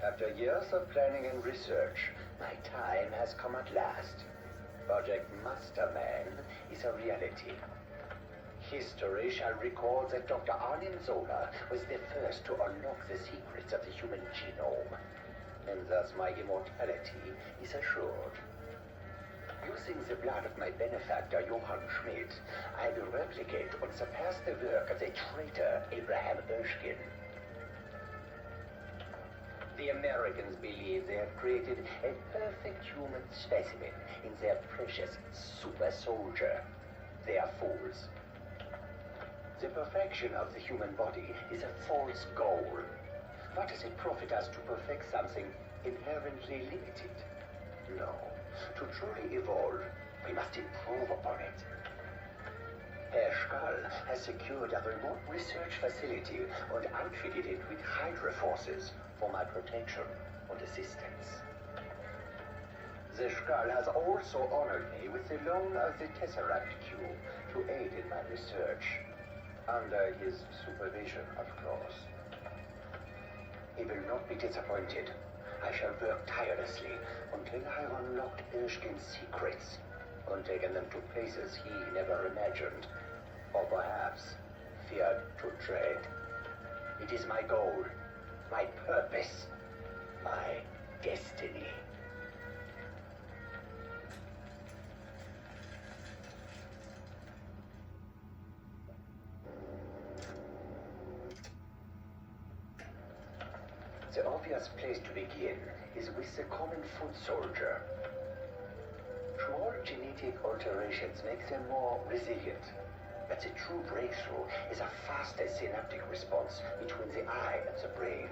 After years of planning and research, my time has come at last. Project Masterman is a reality. History shall record that Dr. Arnim Zola was the first to unlock the secrets of the human genome, and thus my immortality is assured. Using the blood of my benefactor Johann Schmidt, I will replicate and surpass the work of the traitor Abraham Erskine. The Americans believe they have created a perfect human specimen in their precious super soldier. They are fools. The perfection of the human body is a false goal. What does it profit us to perfect something inherently limited? No. To truly evolve, we must improve upon it. Herr Schall has secured a remote research facility and outfitted it with Hydra forces for my protection and assistance. The Schall has also honored me with the loan of the Tesseract Cube to aid in my research, under his supervision, of course. He will not be disappointed. I shall work tirelessly until I have unlocked Erskine's secrets and taken them to places he never imagined, or perhaps feared to tread. It is my goal, my purpose, my destiny. The obvious place to begin is with the common foot soldier. Small genetic alterations make them more resilient, but the true breakthrough is a faster synaptic response between the eye and the brain.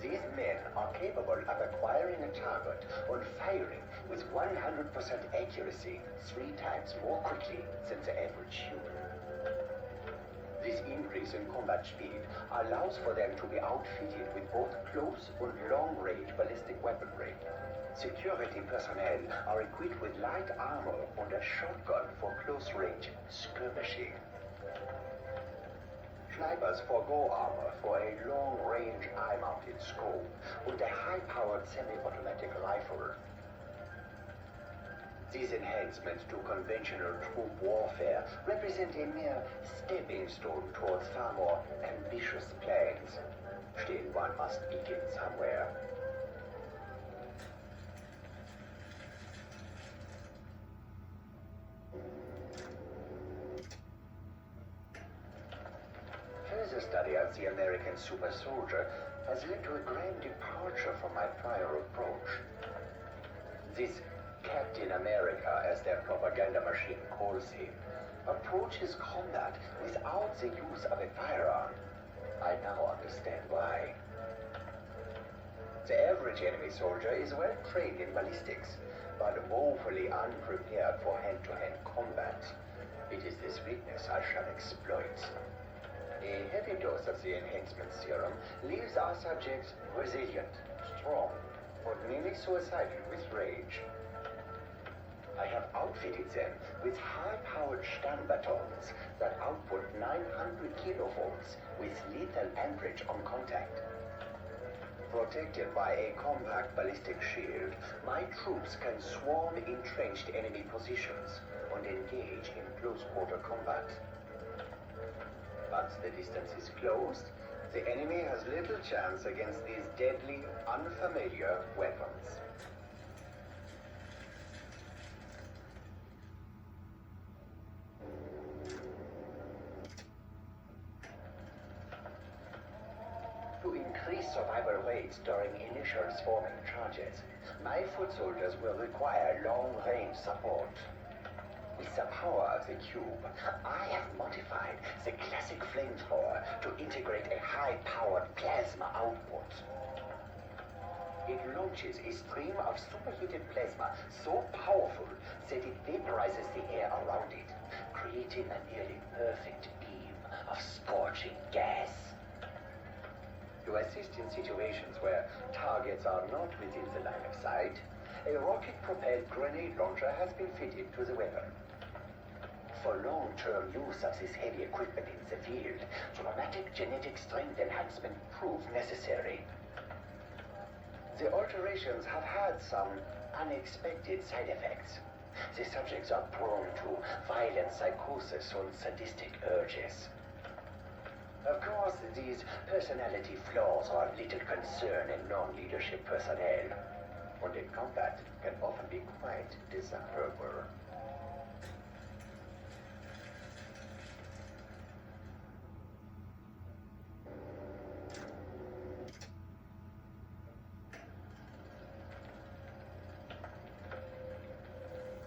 These men are capable of acquiring a target and firing with 100% accuracy 3 times more quickly than the average human. This increase in combat speed allows for them to be outfitted with both close and long-range ballistic weaponry. Security personnel are equipped with light armor and a shotgun for close-range skirmishing. Snipers forego armor for a long-range eye-mounted scope and a high-powered semi-automatic rifle. These enhancements to conventional troop warfare represent a mere stepping stone towards far more ambitious plans. Still, one must begin somewhere. Further study of the American super soldier has led to a grand departure from my prior approach. This Captain America, as their propaganda machine calls him, approaches combat without the use of a firearm. I now understand why. The average enemy soldier is well trained in ballistics, but woefully unprepared for hand-to-hand combat. It is this weakness I shall exploit. A heavy dose of the enhancement serum leaves our subjects resilient, strong, but nearly suicidal with rage. I have outfitted them with high-powered stun batons that output 900 kilovolts with lethal amperage on contact. Protected by a compact ballistic shield, my troops can swarm entrenched enemy positions and engage in close-quarter combat. Once the distance is closed, the enemy has little chance against these deadly, unfamiliar weapons. To increase survival rates during initial swarming charges, my foot soldiers will require long-range support. With the power of the cube, I have modified the classic flamethrower to integrate a high-powered plasma output. It launches a stream of superheated plasma so powerful that it vaporizes the air around it, creating a nearly perfect beam of scorching gas. To assist in situations where targets are not within the line of sight, a rocket-propelled grenade launcher has been fitted to the weapon. for long-term use of this heavy equipment in the field, dramatic genetic strength enhancement proved necessary. The alterations have had some unexpected side effects. The subjects are prone to violent psychosis and sadistic urges. Of course, these personality flaws are of little concern in non-leadership personnel, and in combat can often be quite desirable.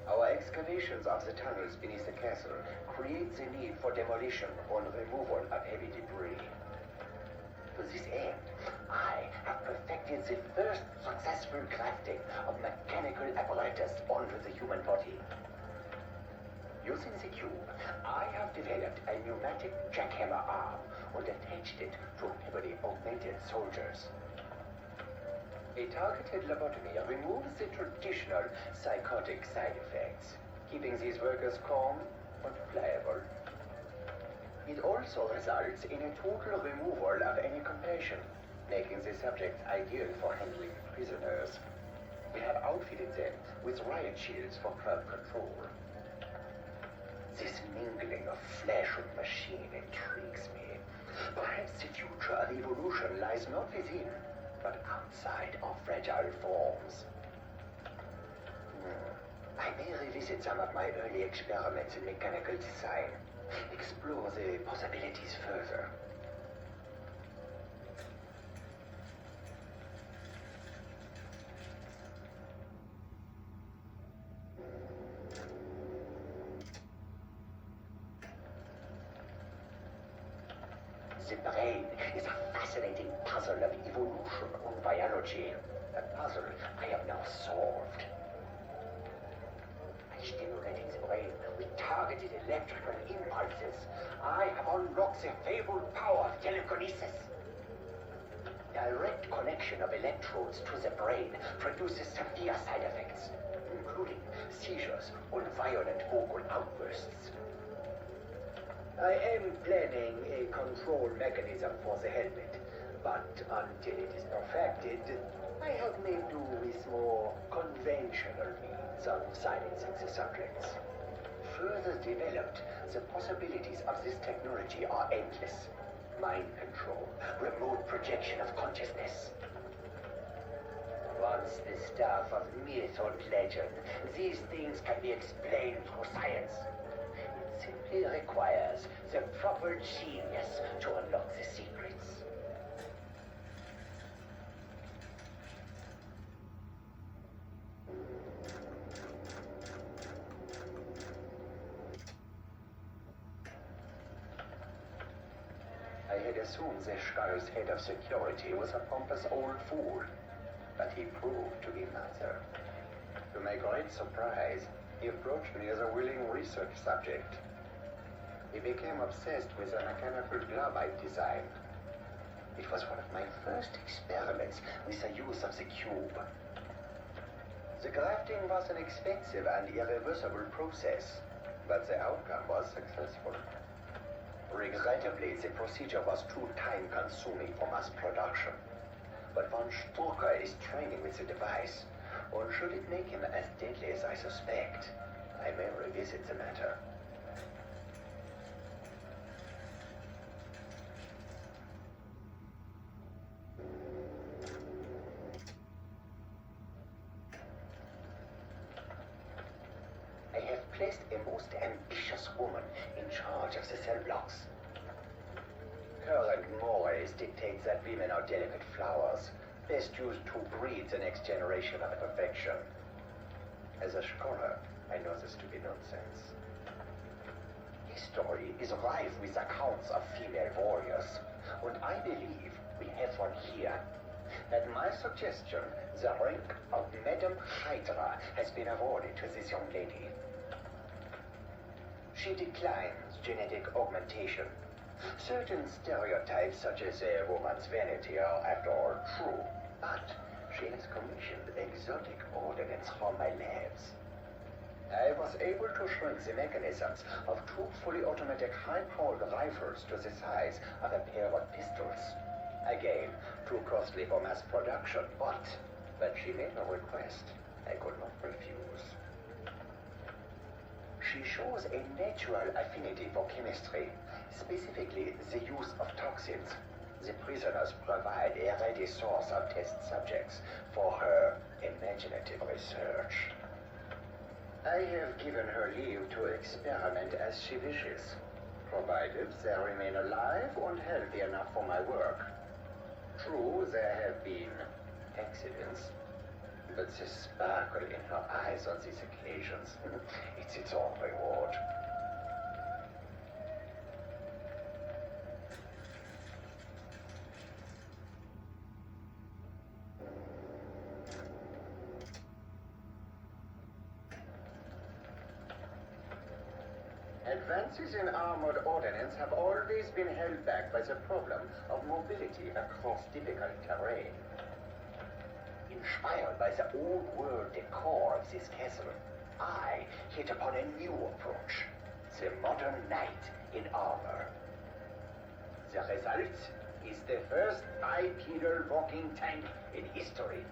Our excavations of the tunnels beneath the castle create the need for demolition and removal of heavy debris. To this end, I have perfected the first successful crafting of mechanical apparatus onto the human body. Using the cube, I have developed a pneumatic jackhammer arm and attached it to heavily augmented soldiers. A targeted lobotomy removes the traditional psychotic side effects, keeping these workers calm and pliable. It also results in a total removal of any compassion, making the subjects ideal for handling prisoners. We have outfitted them with riot shields for crowd control. This mingling of flesh and machine intrigues me. Perhaps the future of evolution lies not within, but outside of fragile forms. I may revisit some of my early experiments in mechanical design, explore the possibilities further. The brain is a fascinating puzzle of evolution and biology, a puzzle I have now solved. By stimulating the brain with targeted electrical impulses, I have unlocked the fabled power of telekinesis. Direct connection of electrodes to the brain produces severe side effects, including seizures and violent vocal outbursts. I am planning a control mechanism for the helmet, but until it is perfected, I have made do with more conventional means of silencing the subjects. Further developed, the possibilities of this technology are endless. Mind control, remote projection of consciousness. Once the stuff of myth and legend, these things can be explained through science. Simply requires the proper genius to unlock the secrets. I had assumed the Shkar's head of security was a pompous old fool, but he proved to be neither. To my great surprise, he approached me as a willing research subject. He became obsessed with the mechanical glove I designed. It was one of my first experiments with the use of the cube. The grafting was an expensive and irreversible process, but the outcome was successful. Regrettably, the procedure was too time-consuming for mass production. But von Strucker is training with the device, or should it make him as deadly as I suspect, I may revisit the matter. I have placed a most ambitious woman in charge of the cell blocks. Current mores dictate that women are delicate flowers, best used to breed the next generation of perfection. As a scholar, I know this to be nonsense. History is rife with accounts of female warriors, and I believe we have one here. At my suggestion, the rank of Madam Hydra has been awarded to this young lady. She declines genetic augmentation. Certain stereotypes such as a woman's vanity are after all true, but she has commissioned exotic ordnance from my labs. I was able to shrink the mechanisms of two fully automatic high-powered rifles to the size of a pair of pistols. Again, too costly for mass production, but she made a request I could not refuse. She shows a natural affinity for chemistry, specifically the use of toxins. The prisoners provide a ready source of test subjects for her imaginative research. I have given her leave to experiment as she wishes, provided they remain alive and healthy enough for my work. True, there have been accidents, but the sparkle in her eyes on these occasions, it's its own reward. Advances in armored ordnance have always been held back by the problem of mobility across difficult terrain. Inspired by the old-world decor of this castle, I hit upon a new approach, the modern knight in armor. The result is the first bipedal walking tank in history,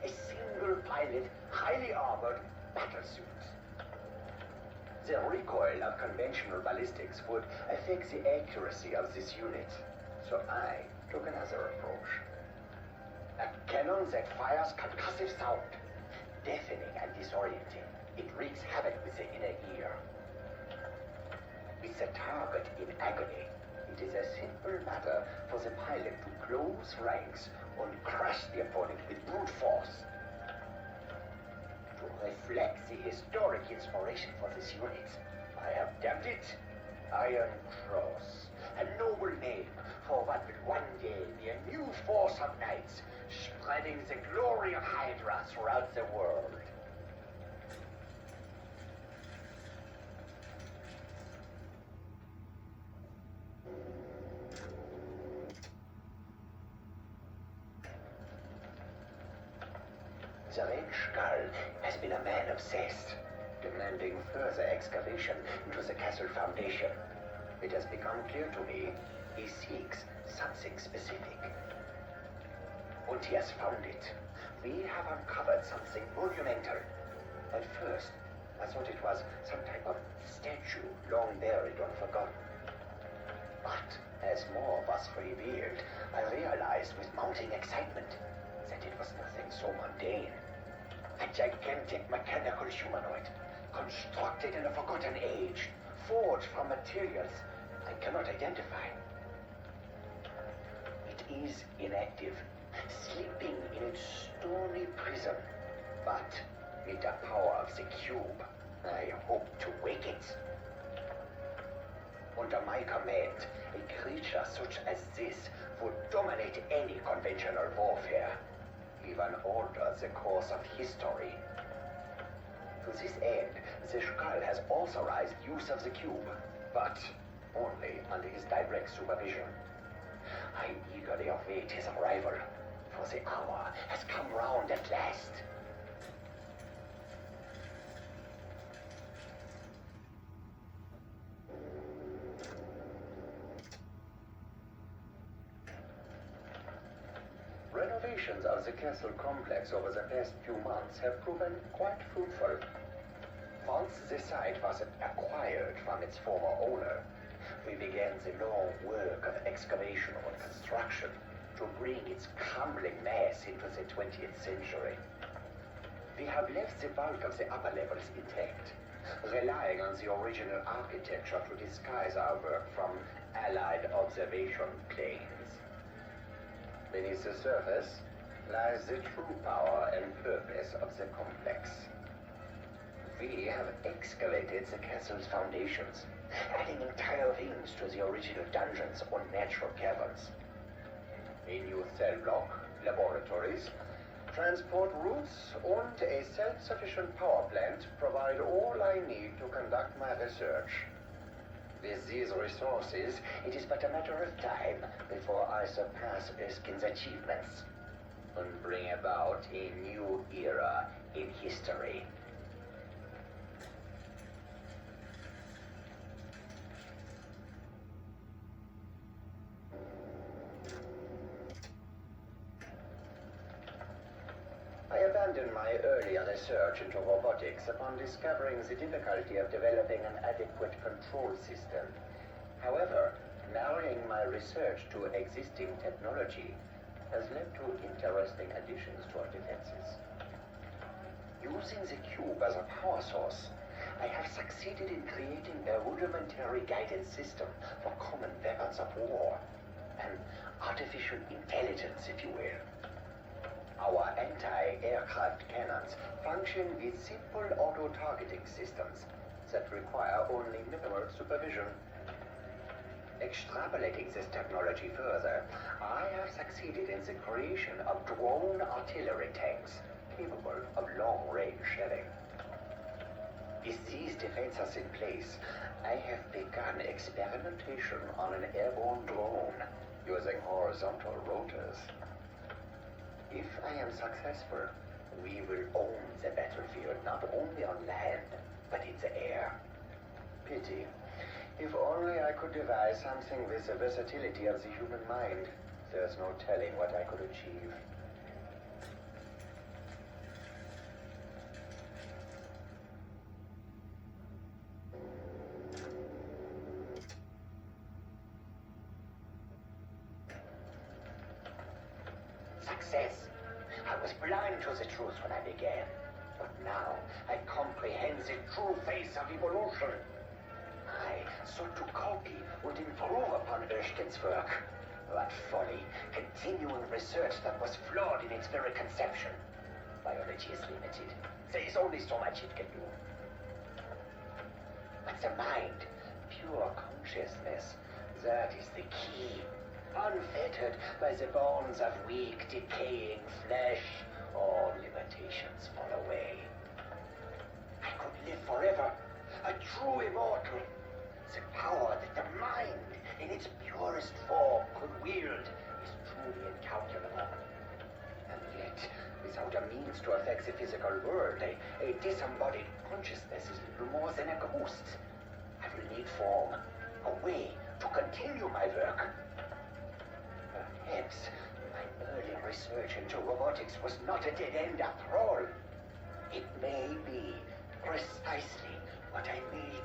a single-pilot, highly armored battlesuit. The recoil of conventional ballistics would affect the accuracy of this unit, so I took another approach. A cannon that fires concussive sound, deafening and disorienting. It wreaks havoc with the inner ear. With the target in agony, it is a simple matter for the pilot to close ranks and crush the opponent with brute force. To reflect the historic inspiration for this unit, I have dubbed it Iron Cross, a noble name for what will one day be a new force of knights, spreading the glory of Hydra throughout the world. The Red Skull has been a man obsessed, demanding further excavation into the castle foundation. It has become clear to me he seeks something specific. And he has found it. We have uncovered something monumental. At first, I thought it was some type of statue long buried and forgotten. But as more was revealed, I realized with mounting excitement that it was nothing so mundane. A gigantic mechanical humanoid, constructed in a forgotten age, forged from materials I cannot identify. It is inactive, sleeping in its stony prison, but with the power of the cube, I hope to wake it. Under my command, a creature such as this would dominate any conventional warfare, even alter the course of history. To this end, the Skull has authorized use of the cube, but only under his direct supervision. I eagerly await his arrival, for the hour has come round at last. Renovations of the castle complex over the past few months have proven quite fruitful. Once the site was acquired from its former owner, we began the long work of excavation and construction to bring its crumbling mass into the 20th century. We have left the bulk of the upper levels intact, relying on the original architecture to disguise our work from Allied observation planes. Beneath the surface lies the true power and purpose of the complex. We have excavated the castle's foundations, adding entire wings to the original dungeons or natural caverns. A new cell block, laboratories, transport routes, and a self-sufficient power plant provide all I need to conduct my research. With these resources, it is but a matter of time before I surpass Erskine's achievements and bring about a new era in history. abandoned my earlier research into robotics upon discovering the difficulty of developing an adequate control system. However, marrying my research to existing technology has led to interesting additions to our defenses. Using the cube as a power source, I have succeeded in creating a rudimentary guidance system for common weapons of war. An artificial intelligence, if you will. Our anti-aircraft cannons function with simple auto-targeting systems that require only minimal supervision. Extrapolating this technology further, I have succeeded in the creation of drone artillery tanks capable of long-range shelling. With these defenses in place, I have begun experimentation on an airborne drone using horizontal rotors. If I am successful, we will own the battlefield not only on land, but in the air. Pity. If only I could devise something with the versatility of the human mind. There's no telling what I could achieve. Success. I was blind to the truth when I began, but now I comprehend the true face of evolution. I sought to copy and improve upon Erskine's work. What folly, continuing research that was flawed in its very conception. Biology is limited. There is only so much it can do. But the mind, pure consciousness, that is the key. Unfettered by the bonds of weak, decaying flesh, all limitations fall away. I could live forever, a true immortal. The power that the mind, in its purest form, could wield is truly incalculable. And yet, without a means to affect the physical world, a disembodied consciousness is little more than a ghost. I will need form, a way to continue my work. Perhaps my early research into robotics was not a dead end after all. It may be precisely what I need.